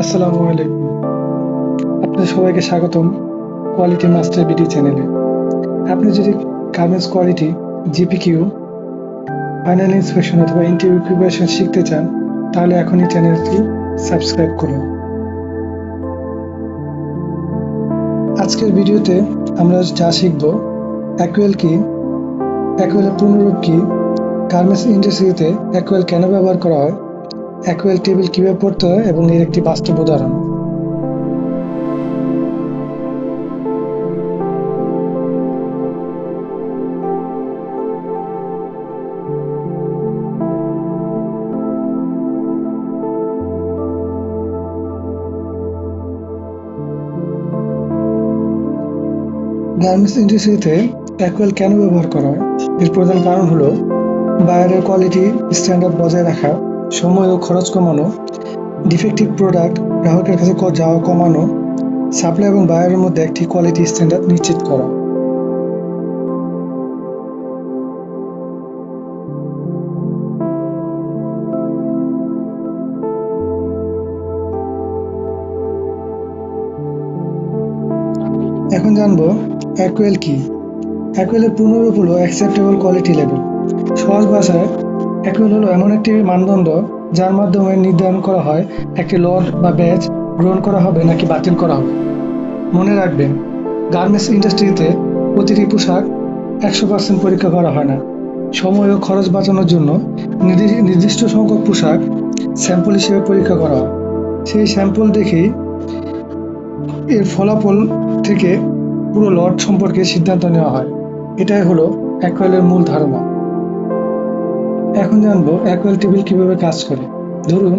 আসসালামু আলাইকুম। আপনাদের সবাইকে স্বাগতম কোয়ালিটি মাস্টার বিডি চ্যানেলে। আপনি যদি গার্মেন্টস কোয়ালিটি, জিপিকিউ, ফাইনাল ইন্সপেকশন অথবা ইন্টারভিউ প্রিপারেশন শিখতে চান, তাহলে এখনই চ্যানেলটি সাবস্ক্রাইব করুন। আজকের ভিডিওতে আমরা যা শিখব, অ্যাকুয়েল কি, অ্যাকুয়েলের পূর্ণরূপ কি, গার্মেন্টস ইন্ডাস্ট্রিতে অ্যাকুয়েল কেন ব্যবহার করা হয়, অ্যাকুয়েল টেবিল কিভাবে পড়তে হয় এবং এর একটি বাস্তব উদাহরণ। গার্মেন্টস ইন্ডাস্ট্রিতে অ্যাকুয়েল কেন ব্যবহার করা হয়? এর প্রধান কারণ হলো বায়ারের কোয়ালিটি স্ট্যান্ডার্ড বজায় রাখা, সময় ও খরচ কমানো, ডিফেক্টিভ প্রোডাক্ট গ্রাহকের কাছে যাওয়া কমানো, সাপ্লাই এবং বায়ারের মধ্যে একটি কোয়ালিটি স্ট্যান্ডার্ড নিশ্চিত করা। এখন জানবো অ্যাকুয়েল কি। অ্যাকুয়েলের পূর্ণরূপ হলো অ্যাকসেপ্টেবল কোয়ালিটি লেভেল। সহজ ভাষায় অ্যাকুয়েল হলো এমন একটি মানদণ্ড যার মাধ্যমে নির্ধারণ করা হয় একটি লট বা ব্যাচ গ্রহণ করা হবে নাকি বাতিল করা হবে। মনে রাখবেন, গার্মেন্টস ইন্ডাস্ট্রিতে প্রতিটি পোশাক 100% পরীক্ষা করা হয় না। সময় ও খরচ বাঁচানোর জন্য নির্দিষ্ট সংখ্যক পোশাক স্যাম্পল হিসেবে পরীক্ষা করা হয়। সেই স্যাম্পল দেখেই এর ফলাফল থেকে পুরো লট সম্পর্কে সিদ্ধান্ত নেওয়া হয়। এটাই হলো অ্যাকুয়েলের মূল ধারণা। এখন জানবো অ্যাকুয়েল টেবিল কিভাবে কাজ করে। ধরুন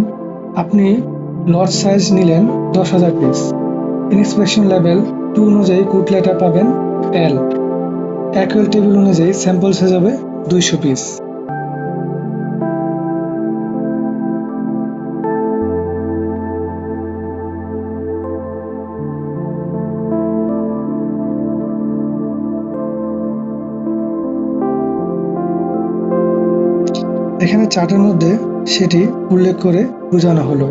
আপনি লট সাইজ নিলেন 10,000 পিস। ইন্সপেকশন লেভেল 2 অনুযায়ী কোড লেটার পাবেন এল। অ্যাকুয়েল টেবিল অনুযায়ী স্যাম্পল সাইজ হবে 200 পিস। এখানে চার্টের মধ্যে সেটি উল্লেখ করে বোঝানো হলো।